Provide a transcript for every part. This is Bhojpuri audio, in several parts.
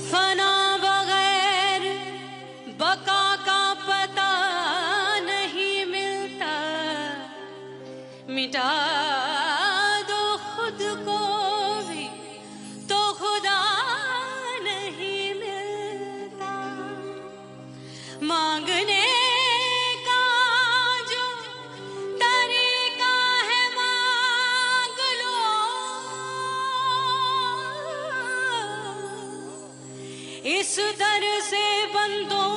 फना बगैर बका का पता नहीं मिलता, मिटा दो खुद को भी तो खुदा नहीं मिलता। मांगने का जो तरीका है मांग लो, इस दर से बंदों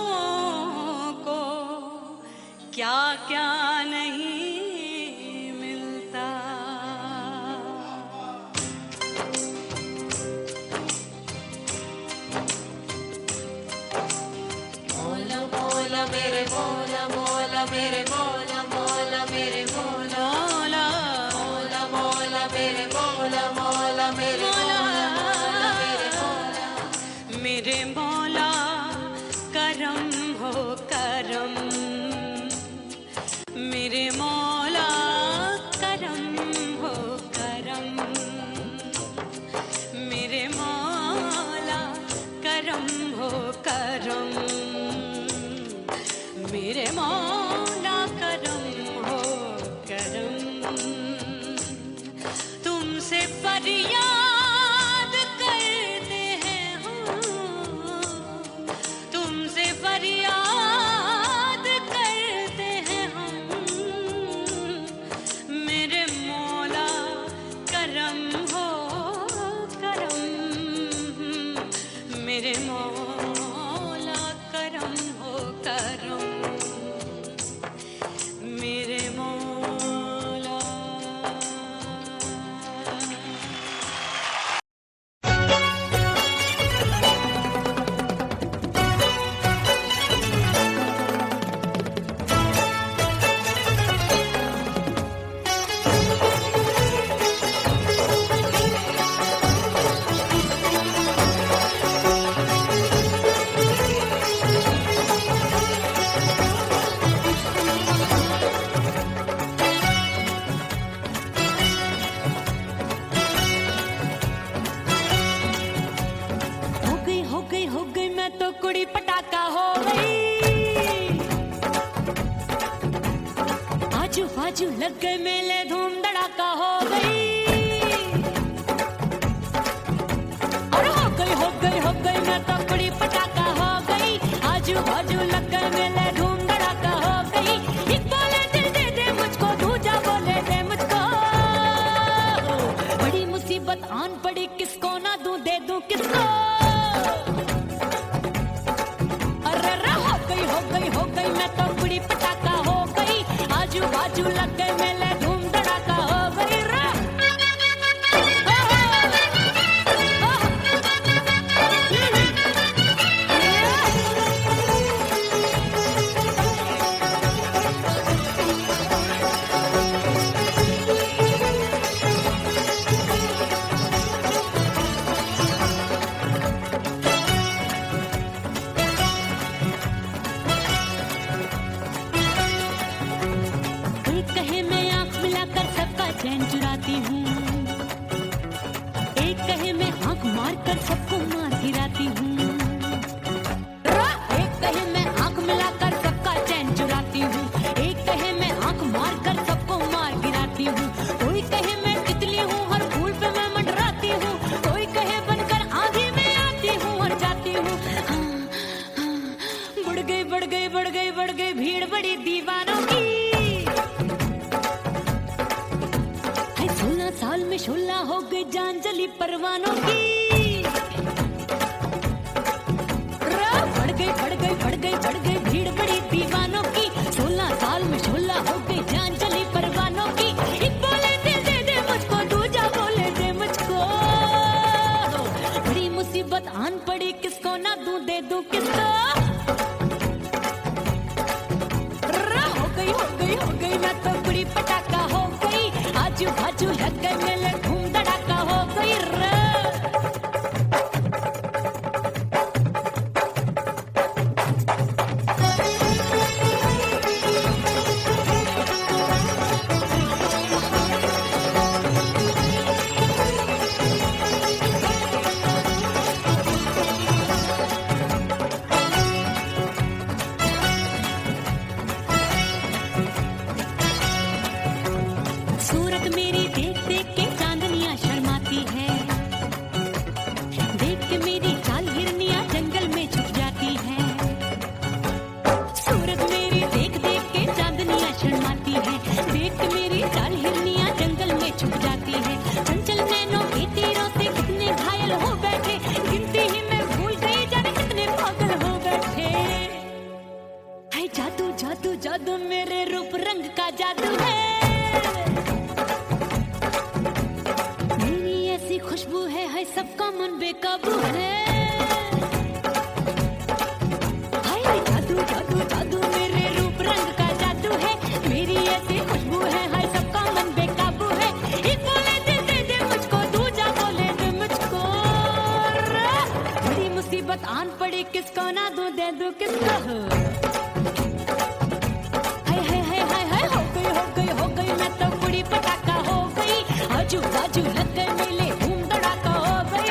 को क्या क्या नहीं मिलता। मौला मौला मेरे मौला मौला मेरे मौला मौला मेरे मौला मौला मौला मेरे मौला मौला मेरे मौला मेरे मौला मेरे मौला करम हो करम, मेरे मौला करम हो करम, मेरे मौला करम हो करम, मेरे मौला करम हो करम। तुमसे फरियाद करते हैं हम, तुमसे फरियाद करते हैं हम, मेरे मौला करम हो करम, मेरे मौला करम हो करम, मेरे मौला। हो गई मैं तो कुड़ी पटाखा हो गई, आजू बाजू लग गए मेले धूम धड़ाका हो गई। अरे हो गई मैं तो कुड़ी पटाखा हो गई, आजू बाजू लग गए मेले धूम धड़ाका हो गई। एक बोले दिल दे दे मुझको, दूजा बोले दे मुझको, बड़ी मुसीबत आन पड़ी किसको ना दूं दे दूं किसको। हो गई मैं तो कुड़ी पटाखा हो गई, आजू बाजू लग गए मेले धूम धड़ाका हो गई। चैन चुराती हूँ, एक कहे मैं आंख मार कर सबको मार गिराती हूँ, एक कहे मैं आंख मिलाकर सबका चैन चुराती हूँ, एक कहे मैं आंख मार कर सबको मार गिराती हूँ। कोई कहे मैं तितली हूँ हर फूल पे मैं मंडराती हूँ, कोई कहे बनकर आंधी में आती हूँ और जाती हूँ। बढ़ गई भीड़ बड़ी दीवानों की, 16 साल में शोला हो गई जान जली परवानों की। बढ़ गई भीड़ बड़ी दीवानों की, 16 साल में शोला हो गई जान जली परवानों की। एक बोले दिल दे दे मुझको, दूजा बोले दे मुझको, बड़ी मुसीबत आन पड़ी किसको ना दूं दे दूं किसको। हो गई मैं तो कुड़ी पटाखा हो गई, आजू बाजू लग गए मेले धूम धड़ाका हो गई। का जादू है। मेरी ऐसी खुशबू है सबका मन बेकाबू है। हाय जादू जादू जादू मेरे रूप रंग का जादू है। मेरी ऐसी खुशबू है सबका मन बेकाबू है। एक बोले दे दे मुझको, दूजा बोले दे मुझको। बड़ी मुसीबत आन पड़ी, किसको ना दूं दे दूं किसको। हो गई मैं तो बुढ़ी पटाखा हो गई। आजू बाजू लग गए मेले, धूम धड़ाका हो गई।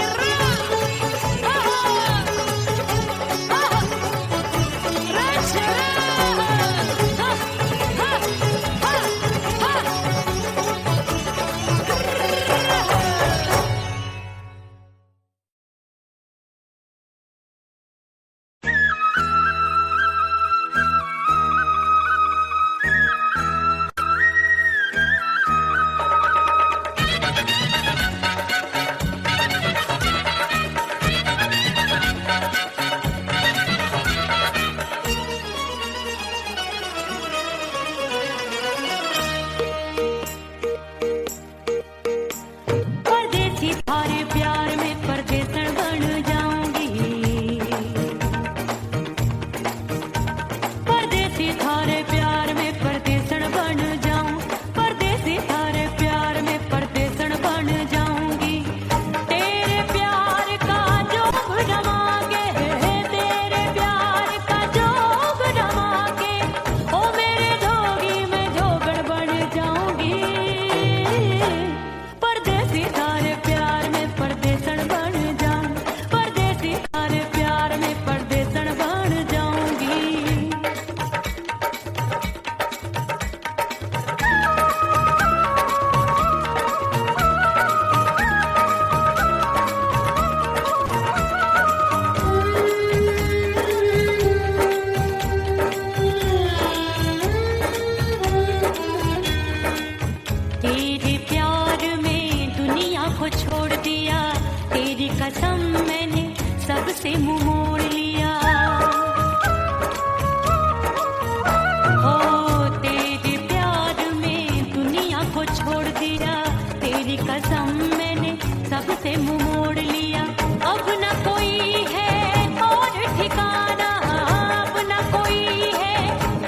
से मुंह मोड़ लिया। हो तेरे प्यार में दुनिया को छोड़ दिया, तेरी कसम मैंने सबसे मुंह मोड़ लिया। अब न कोई है और ठिकाना, अब न कोई है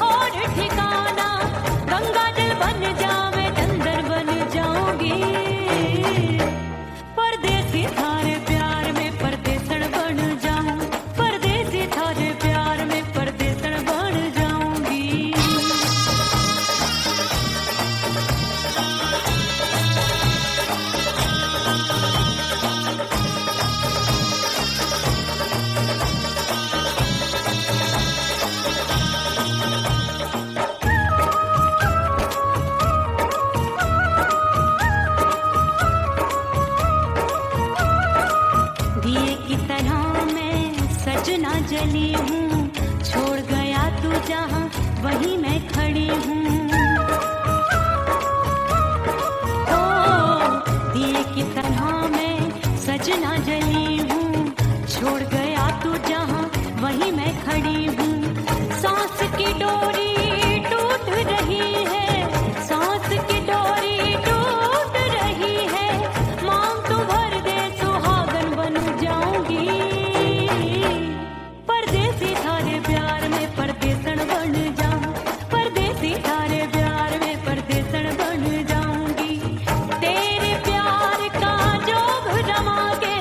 और ठिकाना। गंगा जल बन जावे चंदन बन जाऊंगी, परदेसी थारे प्यार में परदेसन बन जाऊं, परदेसी थारे प्यार में परदेसन बन जाऊंगी। दिए की तरह मैं सजना जली हूँ, छोड़ गया तू जहाँ वहीं मैं खड़ी हूँ। ओ दिए की तरह मैं सजना जली हूँ, छोड़ गया तू जहाँ वहीं मैं खड़ी हूँ। सांस की डोरी टूट रही है, सांस की डोरी टूट रही है। मांग तू भर दे सुहागन बन जाऊंगी, परदेसी थारे प्यार में परदेसन बन जाऊं, परदेसी थारे प्यार में परदेसन बन जाऊंगी। तेरे प्यार का जोग जमा के,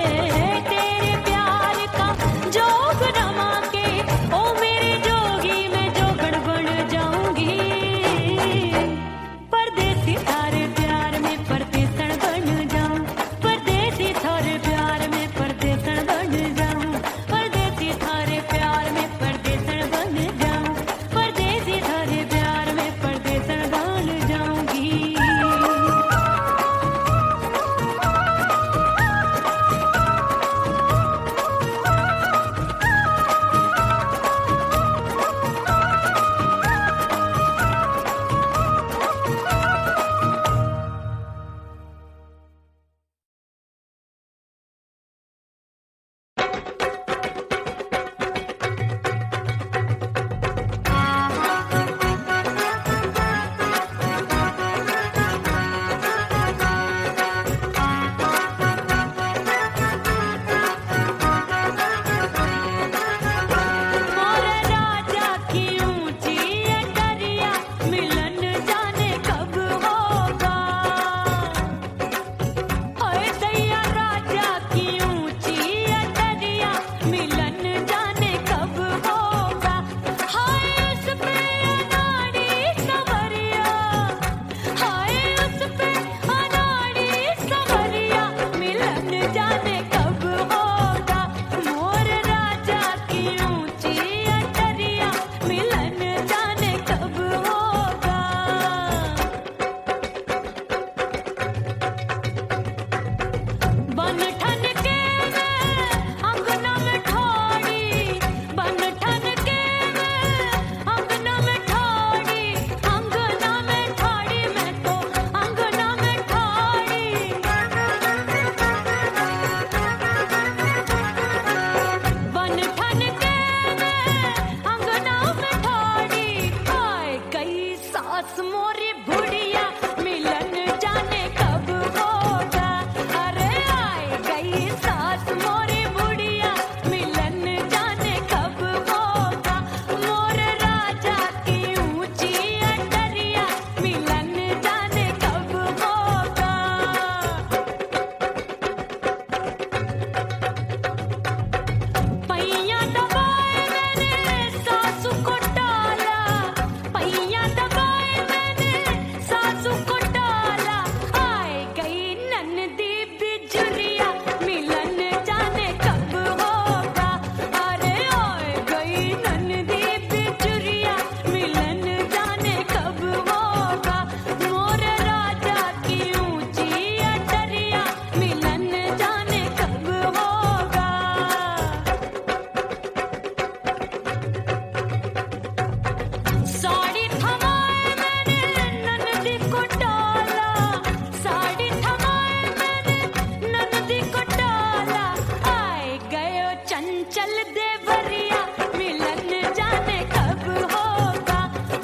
चंचल देवरिया मिलन जाने कब होगा।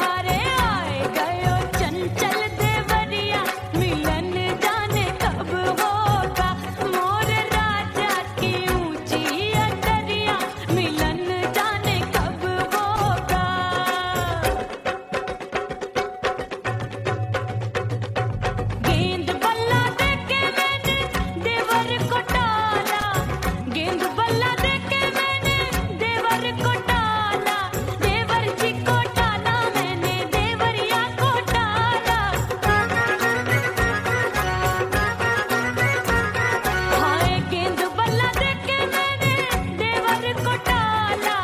अरे आए गयो चंचल देवरिया मिलन जाने कब होगा। मोर राजा की ऊंची अटरिया मिलन जाने कब होगा। गेंद बल्ला देके मैंने देवर को टाला, गेंद बल्ला देके मैंने देवर को टाला, देवर जी को टाला मैंने देवरिया को टाला। हाय गेंद बल्ला देके मैंने देवर को टाला।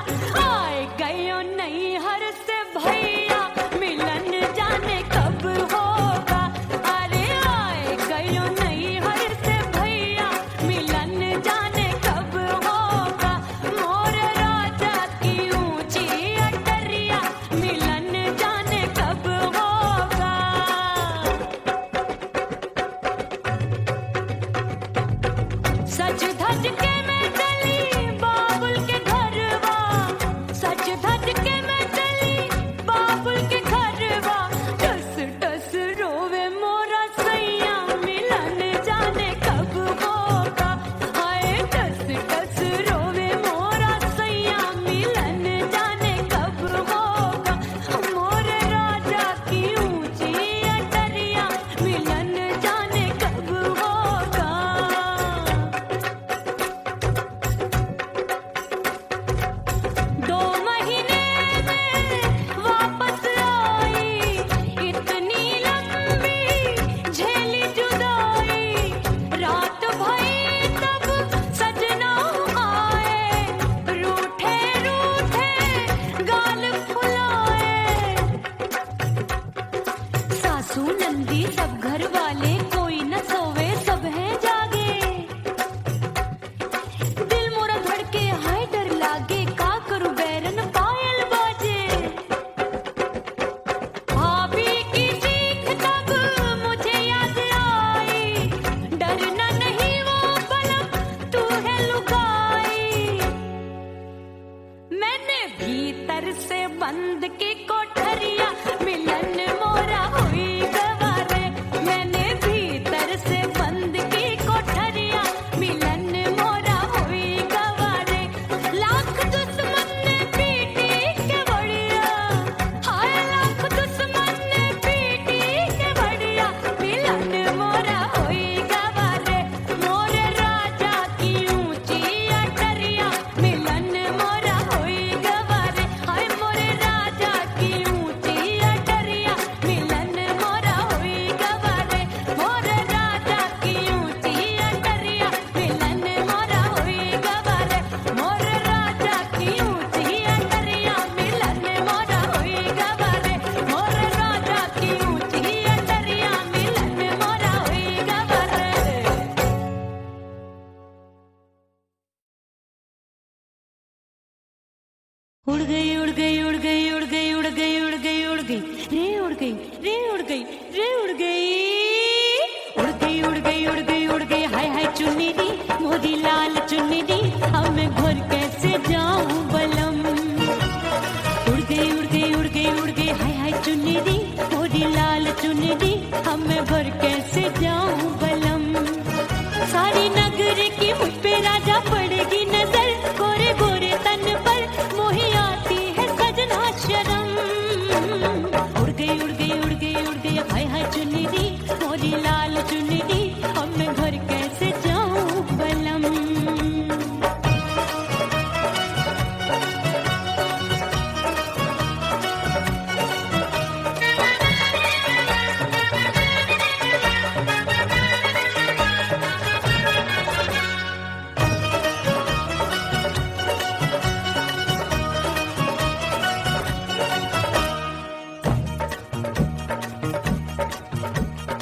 आए गयो नैहर से भैया मिलन जाने कब होगा। अरे आए गयो नैहर से भैया मिलन जाने कब होगा। मोर राजा की ऊंची अटरिया मिलन जाने कब होगा। सच धज के मैं चली बाबुल के घरवा, सच धज के मैं चली बाबुल के घरवा। टस टस रोवे मोरा सैया मिलन जाने कब होगा। हाय टस टस रोवे मोरा सैया मिलन जाने कब होगा। मोर राजा की ऊंची अटरिया मिलन जाने कब होगा। 2 महीने में वापस आई, इतनी लंबी झेली जुदाई। रात भई तब सजना आए, रूठे रूठे गाल फुलाए। सासू नंदी सब घर वाले कोई न सोवे सब हैं जागे। दिल मोरा धड़के हाय डर लागे, का करूं बैरन पायल बाजे। भाभी की चीख तब मुझे याद आई, डरना नहीं वो बलम तू है लुगाई। मैंने भीतर से बंद की कोठरिया मिलन मोरा हुई गवारे। मैंने भीतर से बंद की कोठरिया मिलन मोरा हुई गवारे। लाख दुश्मन ने पीटी के बढ़िया, हाय लाख दुश्मन ने पीटी के बढ़िया मिलन मोरा हुई गवारे। मोर राजा की ऊंची अटरिया मिलन मोरा हुई गवारे। हाय मोर राजा की ऊंची अटरिया मिलन मोरा हुई गवारे। मोर राजा की ऊंची अटरिया मिलन मोरा हुई गवारे। मोर राजा की ऊंची अटरिया मिलन मोरा हुई गवारे। मोर राजा की ऊंची अटरिया मिलन मोरा हुई गवारे। उड़ गई उड़ गई उड़ गई उड़ गई उड़ गई उड़ गई उड़ गई रे उड़ गई रे उड़ गई रे उड़ गई उड़ गई उड़ गई उड़ गई उड़ गई। हाय हाय चुन्नी दी मोरी लाल चुन्नी दी, अब मैं घर कैसे जाऊं बलम। उड़ गई उड़ गई उड़ गई उड़ गई हाय हाय चुन्नी दी मोरी लाल चुन्नी दी, अब मैं घर कैसे जाऊं बलम। सारी नगर की मुझ पे राजा पड़ेगी नजर, गोरे गोरे तन पर मोही आती है सजना शर्म। उड़ गई उड़ गई उड़ गई उड़ गई हाय हाय चुन्नी दी मोरी लाल चुन्नी दी, अब मैं घर कैसे जाऊं बलम।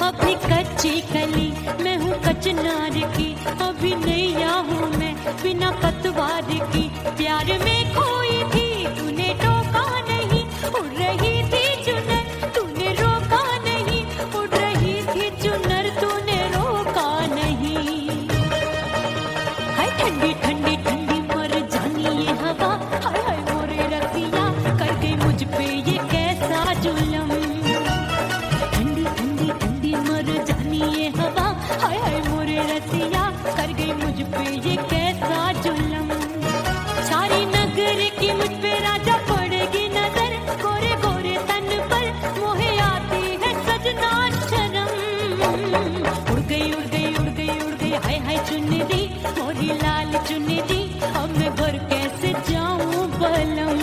अभी कच्ची कली मैं हूँ कचनार की, अभी नैया हूँ मैं बिना पतवार की। प्यार में खोई थी तूने टोका नहीं, उड़ रही थी चुनर तूने रोका नहीं, उड़ रही थी चुनर तूने रोका नहीं। हाय ठंडी ठंडी ठंडी मर जान मुझ पे राजा पड़ेगी नजर, गोरे गोरे तन पर मोहे आती है सजना शर्म। उड़ गई उड़ गई उड़ गई उड़ गई हाय हाय चुन्नी दी, मोरी लाल चुन्नी दी, अब मैं घर कैसे जाऊं बलम।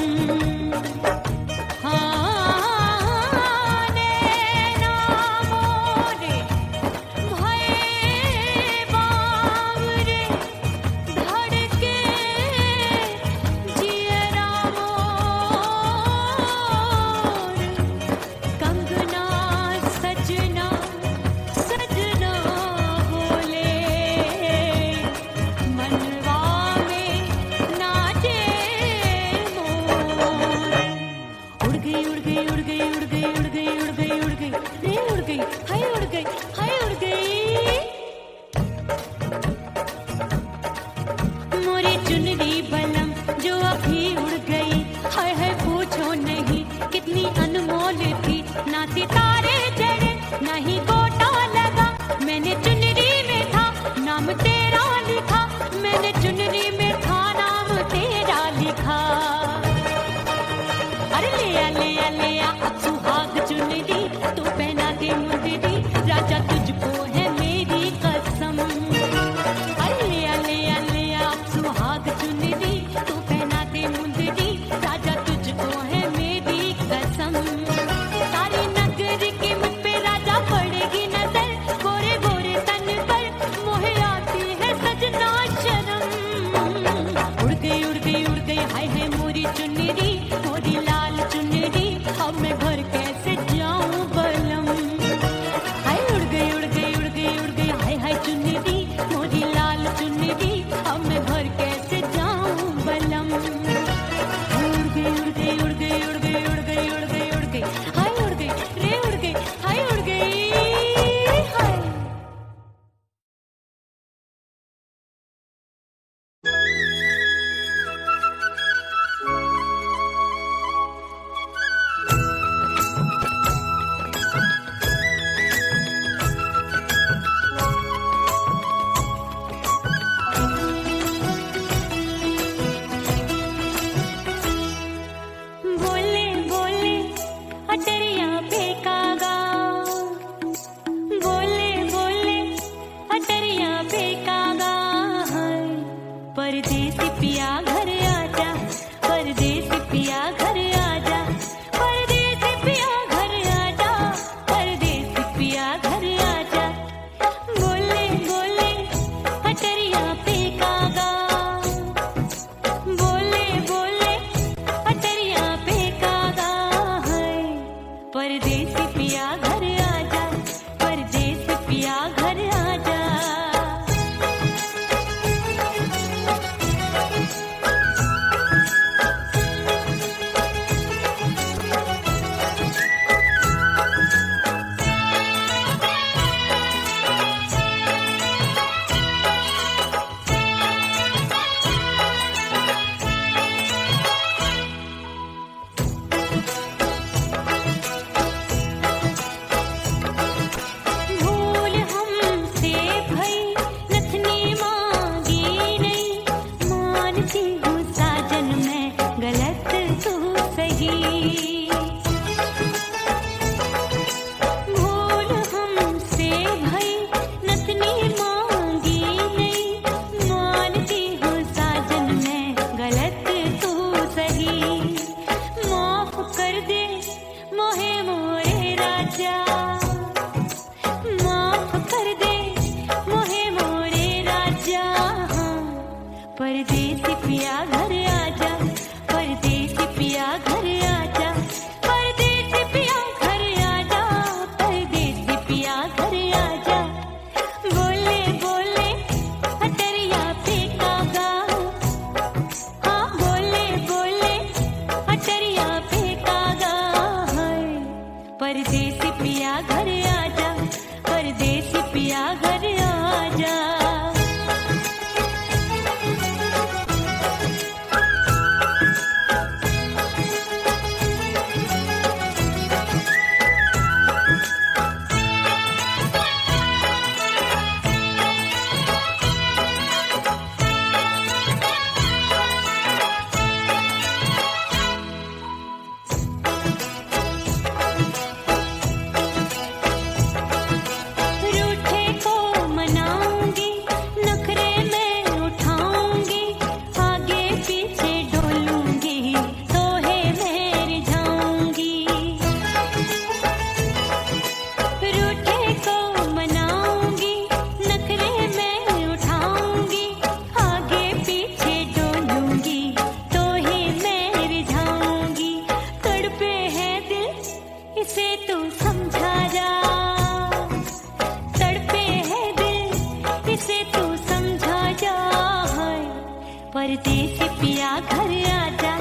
पिया घर आजा,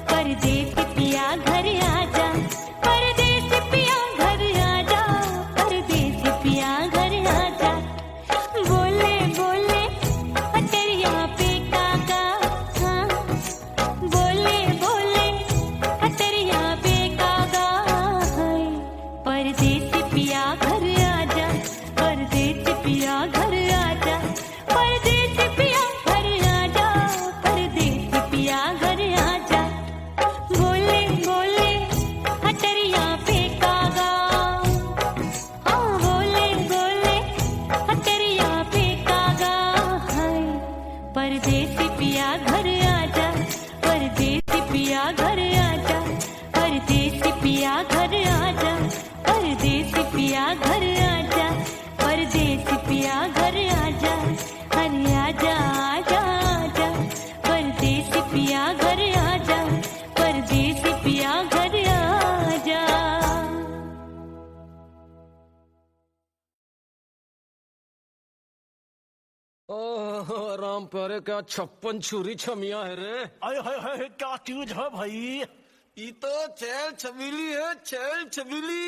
परदेसी पिया घर आजा, परदेसी पिया घर आजा, परदेसी पिया घर आजा। बोले बोले अटरिया पे काका, हाँ बोले बोले अटरिया पे काका, हाय परदेसी पिया घर आजा, परदेसी पिया घर आजा, परदेसी पिया घर आजा, परदेसी पिया घर आजा। बोले बोले अटरिया पे कागा, हाँ बोले बोले अटरिया पे कागा, हाय परदेसी पिया घर आजा, परदेसी पिया घर आजा, परदेसी पिया घर आजा, परदेसी पिया घर आजा, परदेसी पिया घर आजा, अरे आजा आजा आजा, परदेसी पिया घर आजा, परदेसी पिया घर आजा। ओह राम प्यारे, क्या 56 छुरी छमिया है रे। अरे हाय हाय क्या चीज है भाई। ये तो चैल छबीली है, चैल छबीली।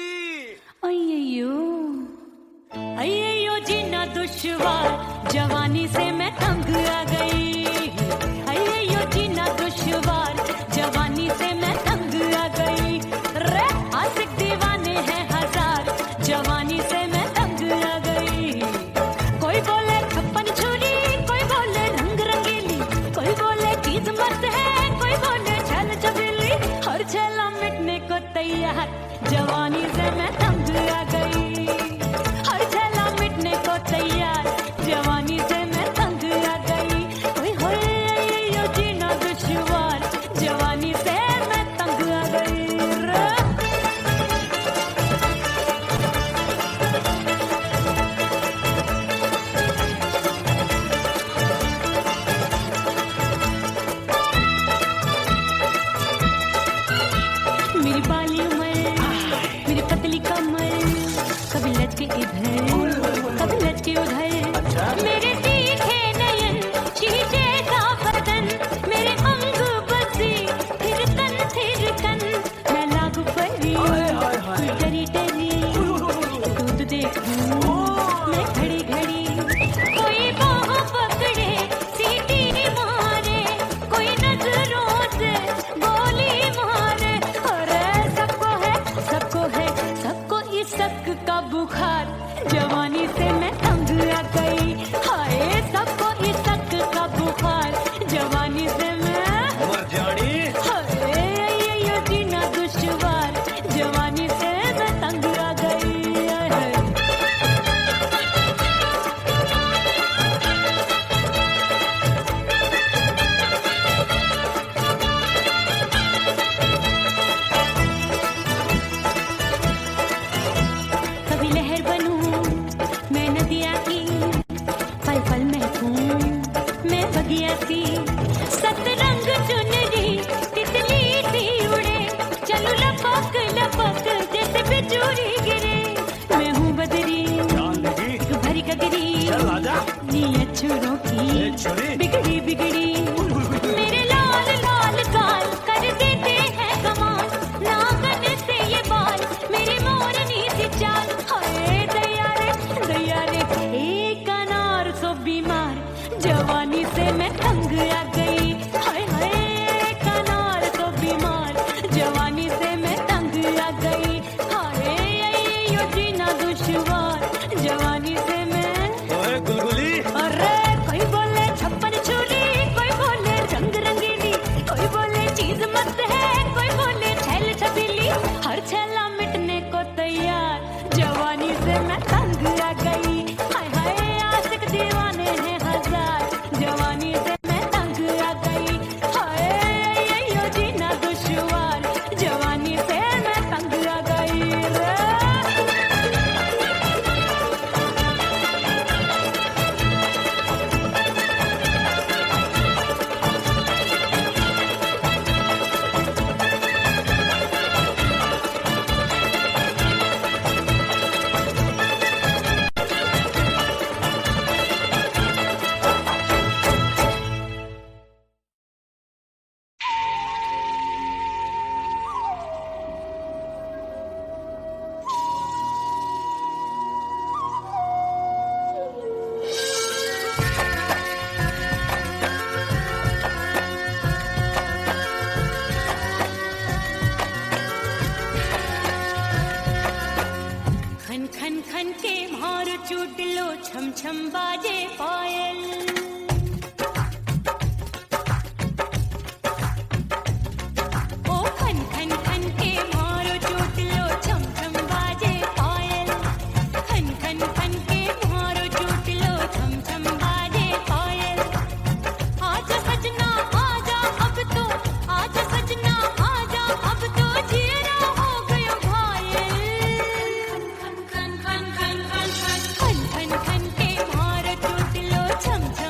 अय्यो अय्यो जीना दुश्वार, जवानी से मैं तंग आ गई। अय्यो जीना दुश्वार, जवानी से मैं तंग आ गई। रे आशिक दीवाने हैं हजार, जवानी से मैं तंग आ गई। कोई बोले 56 छुरी, कोई बोले रंग रंगीली, कोई बोले चीज मस्त है, कोई बोले छल छबीली। हर छला मिटने को तैयार, जवानी से मैं तंग आ गई। हर छला मिटने को तैयार, जवानी से मैं तंग आ गई। ओए होए यो जीना दुश्वार, जवानी से मैं तंग आ गई रे। मेरी बाली उमर, मेरी पतली कमर, कभी लचके इधर कभी लचके उधर। मेरे तीखे नयन, शीशे का बदन, मेरे अंग बसी थिरकन थिरकन। मैं लागू परी तू डरी डरी, दूध देखूं मैं घड़ी घड़ी। कोई बाह पकड़े सीटी मारे, कोई नजरों से गोली मारे। अरे सबको है सबको इसक का बुखार, जवानी से मैं तंग आ गई। हाय सबको इसक का बुखार, जवानी से मैं मर जानी। हाय ये जीना दुश्वार, जवानी से मैं तंग आ गई। हाय कभी लहर बनूं मैं नदिया की, पल पल महकूं मैं बगिया सी। सतरंग चुनरी तितली सी उड़े, चलूं लपक लपक जैसे बिजली गिरे। मैं हूँ बदरी जान लगी भरी गगरी, चल आजा। नीयत छुरों की ए छुरी। बिगड़ी बिगड़ी। मेरे लाल लाल गाल कर देते हैं कमाल, नागन से ये बाल मेरे मोरनी सी चाल। हाय दया रे एक अनार सो बीमार, जवानी से मैं तंग आ गई। हाय हाय एक अनार सो बीमार, जवानी से मैं तंग आ गई। हाय यो जीना दुश्वार, जवानी से मैं। ओए गुलगुली। अरे कोई बोले 56 छुरी, चोट लो छम छम बाजे पायल ओ खन खन खन के मारो चोट लो छम छम बाजे पायल खन खन खन के मारो चोट लो छम छम बाजे पायल आजा सजना आजा अब तो आजा सजना आजा अब तो जीना हो गयो घायल खन खन खन खन खन खन खन खन खन के मारो चोट लो छम छम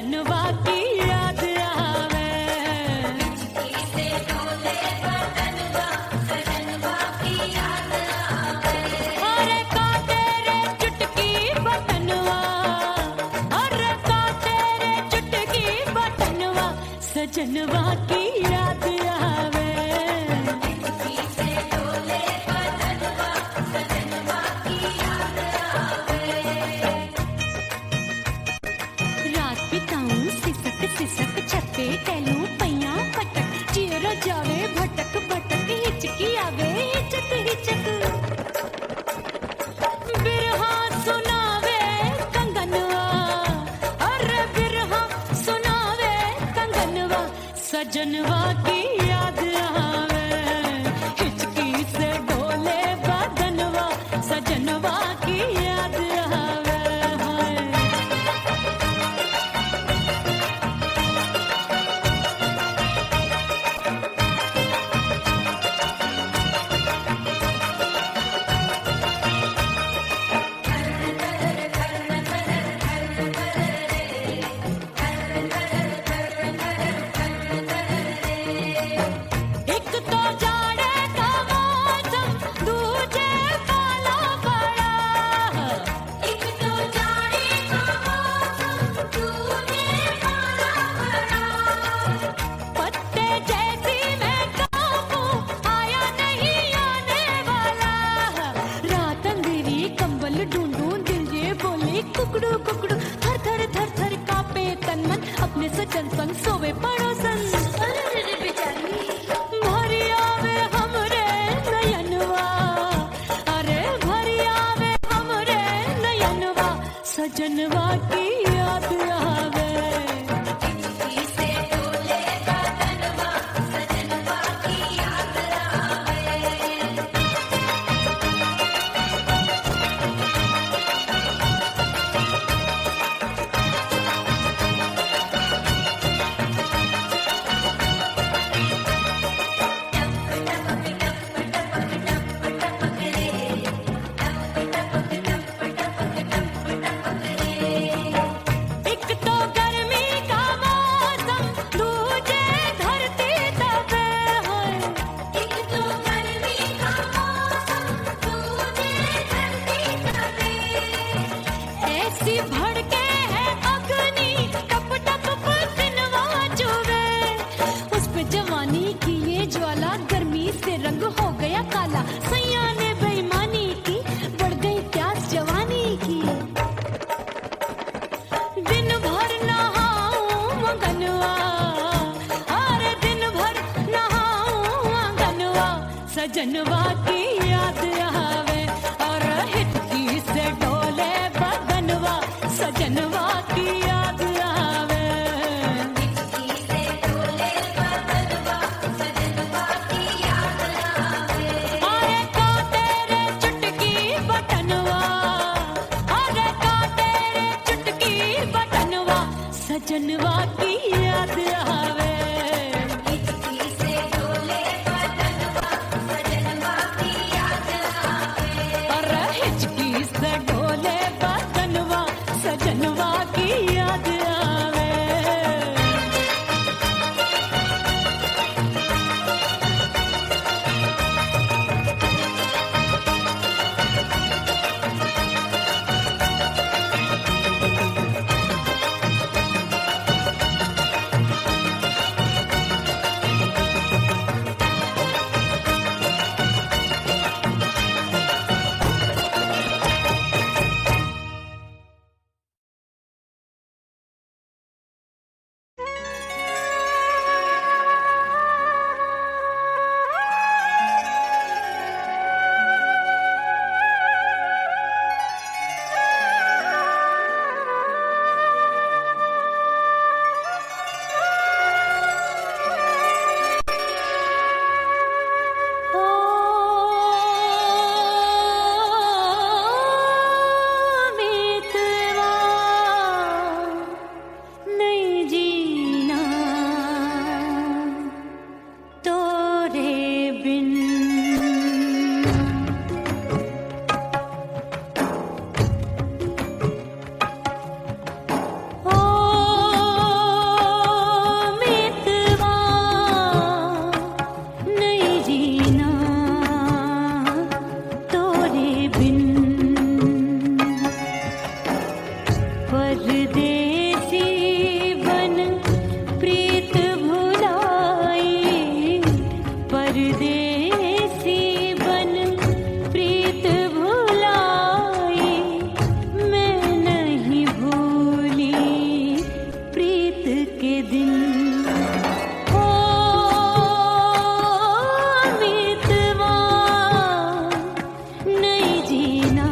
सजनवा की याद आवे। अरे का तेरे चुटकी बटनवा, अरे का तेरे चुटकी बटनवा, सजनवा की याद आवे। रात बिताऊं सिसक सिसक छत पे टहलूं पैया पटक, चेहरा जावे भटक भटक, हिचकी आवे हिचक हिचक। बिरहा सुनावे कंगनवा, अरे बिरहा सुनावे कंगनवा, सजनवा की याद आवे। हिचकी से डोले बदनवा, सजनवा की याद आवे। हाय एक तो जाड़े का मौसम, दूजे काला पड़ा। एक तो जाड़े का मौसम, दूजे काला पड़ा। पत्ते जैसी मैं कांपूं, आया नहीं आने वाला। रात अंधेरी कंबल ढूंढूं, दिल ये बोले कुकड़ू कुकड़ू। थर थर थर थर कांपे तन मन, अपने सजन संग सोवे पड़ोसन। भरी आवे हमरे नयनवा, अरे भरी आवे हमरे नयनवा, सजनवा की याद आवे। एक तो गर्मी का मौसम, दूजे धरती तपे। एक तो गर्मी का मौसम, दूजे धरती तपे। ऐसी भड़के है अग्नि, टप टप पसीनवा चुभे। उस पे जवानी की ये ज्वाला, गर्मी से रंग हो गया काला। सैया ने बेईमानी की, बढ़ गई प्यास जवानी की। दिन भर नहाऊं आंगनवा, अरे दिन भर नहाऊं आंगनवा, सजनवा की याद आवे। और हिचकी से डोले बदनवा, सजनवा की याद आवे। अरे का तेरे चुटकी बटनवा, अरे का तेरे चुटकी बटनवा, सजनवा की याद आवे। और हिचकी परदेसी बन प्रीत भुलाए, मैं नहीं भूली प्रीत के दिन। ओ मीतवा नहीं जीना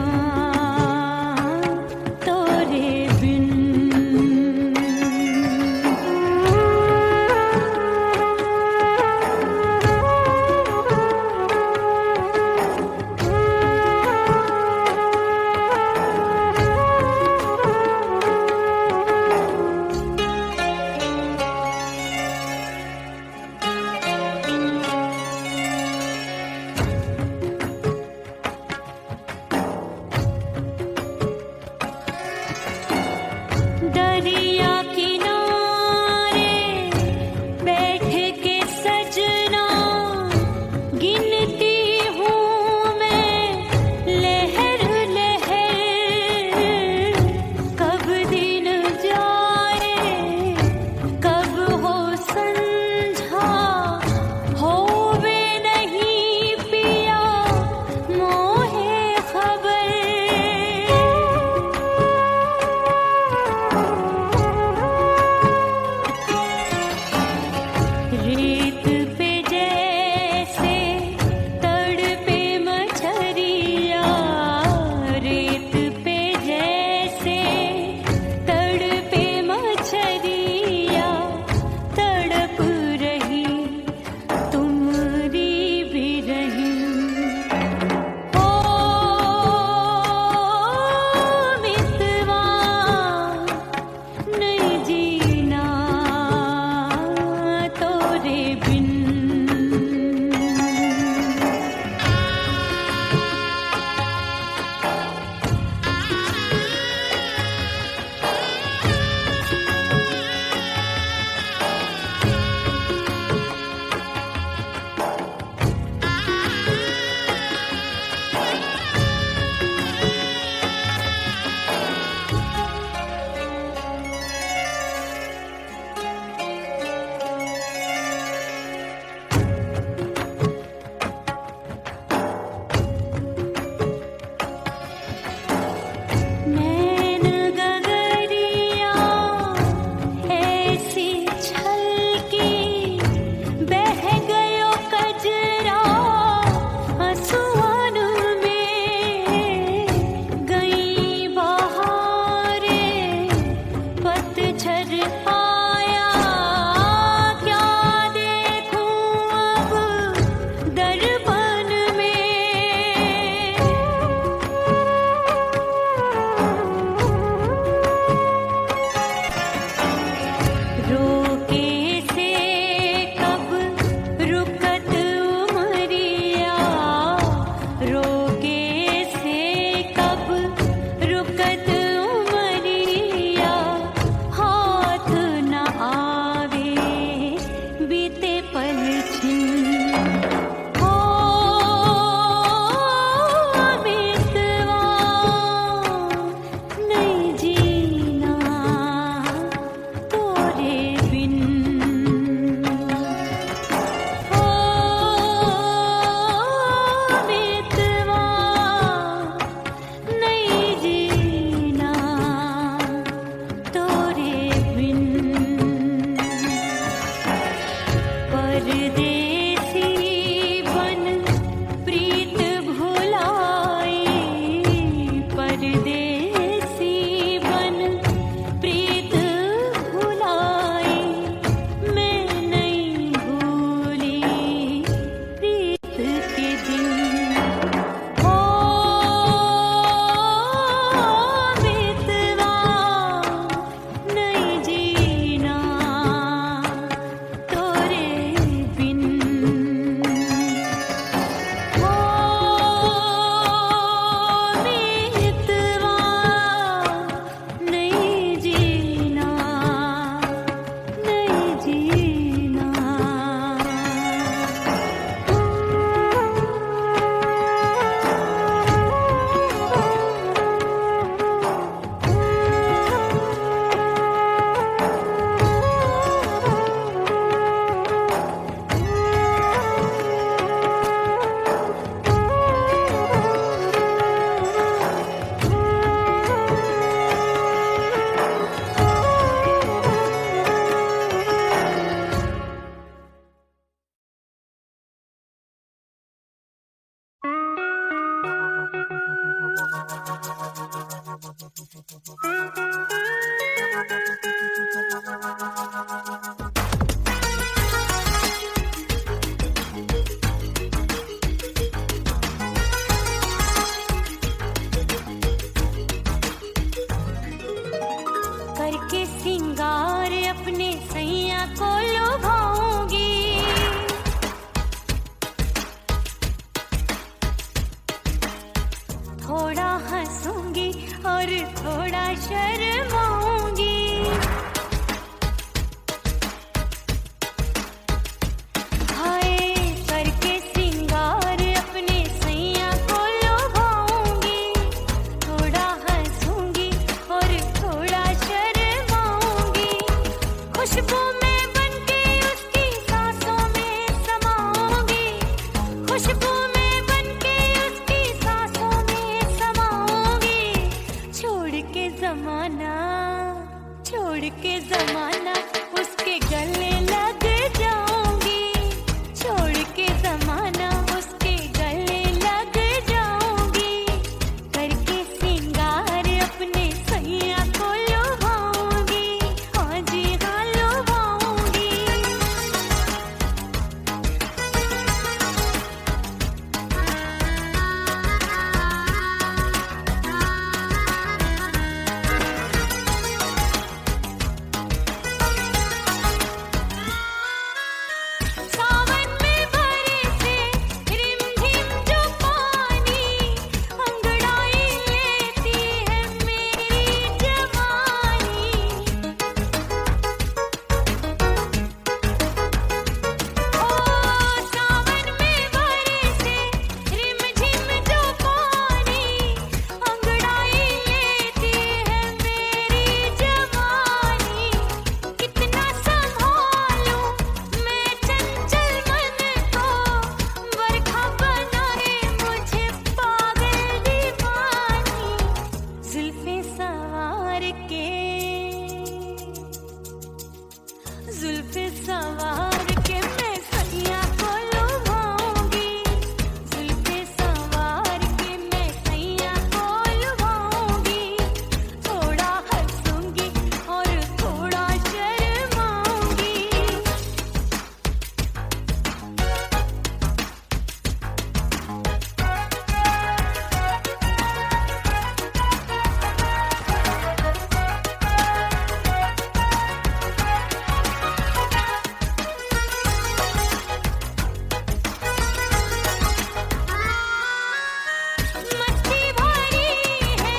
तोरे बिन। करके सिंगार अपने सैया को लुभाऊंगी, थोड़ा हंसूंगी और थोड़ा शर्माऊंगी। हाय करके सिंगार अपने सैया को लुभाऊंगी, थोड़ा हंसूंगी और थोड़ा शर्माऊंगी। खुशबू में बनके उसकी सांसों में समाऊंगी, खुशबू में बनके उसकी सांसों में समाऊंगी। छोड़ के जमाना उसके गले लग जाऊंगी, छोड़ के जमाना उसके गले लग जाऊंगी। करके सिंगार अपने सैया को लुभाऊंगी, हाँ जी हाँ लुभाऊंगी। सावन में बरसे रिमझिम जो पानी, अंगड़ाई लेती है मेरी जवानी। ओ सावन में बरसे रिमझिम जो पानी, अंगड़ाई लेती है मेरी जवानी। कितना संभालूं मैं चंचल मन को, बरखा बनाए मुझे पागल दीवानी। जुल्फे सवार के मैं सैया को लुभाऊंगी, जुल्फे सवार के मैं सैया को लुभाऊंगी। थोड़ा हंसूंगी और थोड़ा शर्माऊंगी। मस्ती भरी है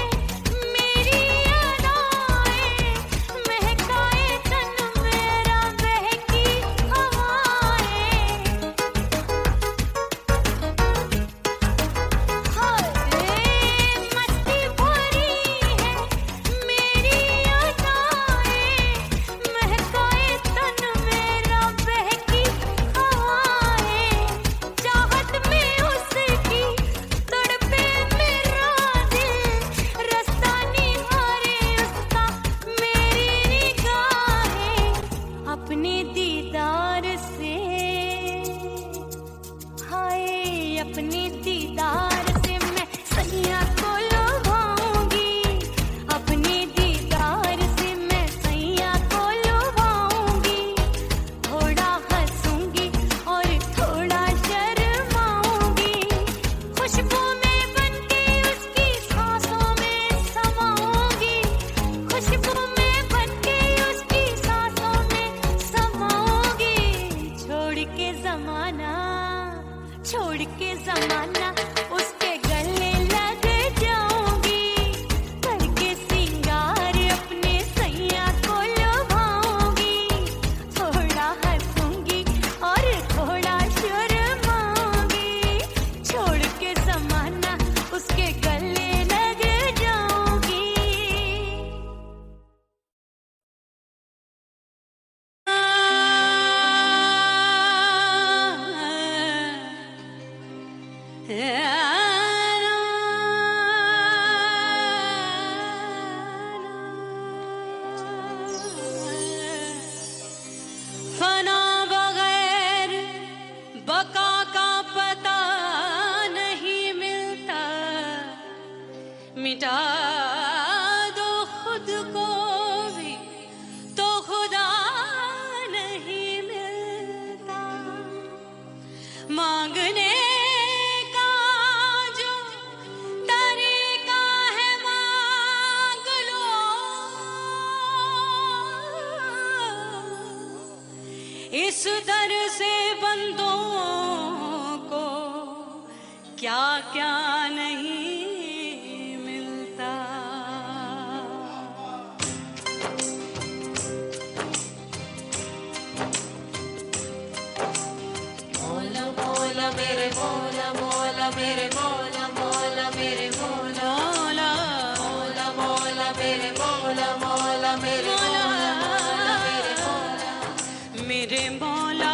मेरी अदाएं, महकाए तन मेरा बहकी हवाएं। हाय मस्ती भरी है मेरी अदाएं, महकाए तन मेरा बहकी हवाएं। चाहत में उसकी तड़पे मेरा दिल, रास्ता निहारे उसका मेरी निगाहें। अपने दीदार से, हाय अपने दीदार से मैं सैया को लुभाऊंगी, अपने दीदार से मैं सैया को लुभाऊंगी। थोड़ा हंसूंगी और थोड़ा शर्माऊंगी। खुशबू में बनके उसकी सांसों में समाऊंगी, खुशबू में बनके उसकी सांसों में समाऊंगी। छोड़ के जमाना उसके गले लग जाऊंगी। करके सिंगार अपने सैया को लुभाऊंगी, थोड़ा हंसूंगी और थोड़ा शर्माऊंगी। छोड़ के जमाना उसके गले लग जाऊंगी। फना बगैर बका का पता नहीं मिलता, मिटा दो मांगने का जो तरीका है मांग लो, इस दर से बंदों को क्या क्या नहीं मिलता। मौला मौला मेरे मौला मौला मेरे मौला मौला मेरे मौला मौला मौला मेरे मौला मौला मेरे मौला मेरे मौला मेरे मौला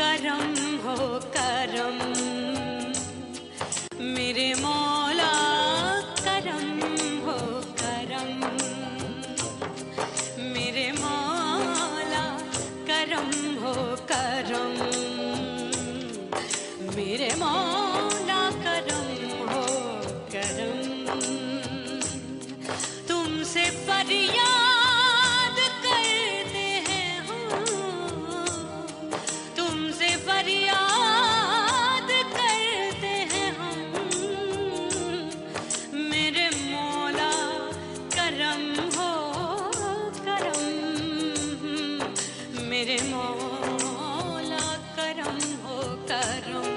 करम हो करम, मेरे मौला करम हो करम, मेरे मौला करम हो करम, मेरे मौला करम हो करम। तुमसे फरियाद करते हैं हम, तुमसे फरियाद करते हैं हम, मेरे मौला करम हो करम, मेरे मौला करम हो करम।